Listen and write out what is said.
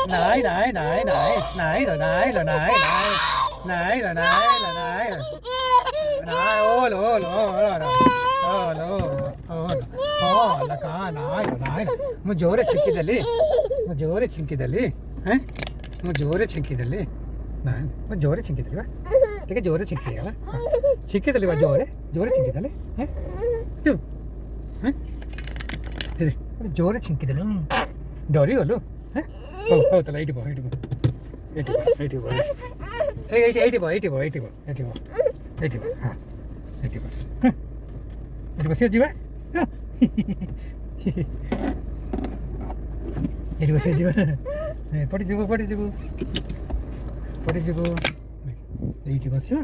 ନାଇଁ ନାଇଁ ନାଇଁ ନାଇଁ ନାଇଁ ର ନାଇଁ ର ନାଇଁ ନାଇଁ ନାଇଁ ର ନାଇଁ ର ନାଇଁ ନାଇଁ ଓଲ ଓଲ ଓଲ ଓଲ ଓଲ ಓಲ ಕಾ ನಾಯಿ ನಾಯಿ ମୁଁ ଜୋରେ ଛିଙ୍କିଦେଲି ମୁଁ ଜୋରେ ଛିଙ୍କିଦେଲି ମୁଁ ଜୋରେ ଛିଙ୍କିଦେଲି ନାଇଁ ମୁଁ ଜୋରେ ଛିଙ୍କିଦେଲି ବା ଟିକେ ଜୋରେ ଛିଙ୍କିଦେଲି ଛିଙ୍କିଦେଲି ବା ଜୋରେ ଜୋରେ ଛିଙ୍କିଦେଲି ଚୁପ୍ ଜୋରେ ଛିଙ୍କିଦେଲି ଡରିଗଲୁ ହଉ ହଉ ତାହେଲେ ଏଇଠି ବହ ଏଇଠି ବହ ଏଇଠି ବହ ଏଇଠି ବହ ଏଇଠି ବହ ଏଇଠି ବହ ଏଇଠି ବହ ଏଇଠି ବହ ଏଇଠି ବହ ହଁ ଏଇଠି ବସ ଏଇଠି ବସିବା ଯିବା ଏଇଠି ବସିବା ଯିବା ପଡ଼ିଯିବୁ ପଡ଼ିଯିବୁ ପଡ଼ିଯିବୁ ଏଇଠି ବସିବା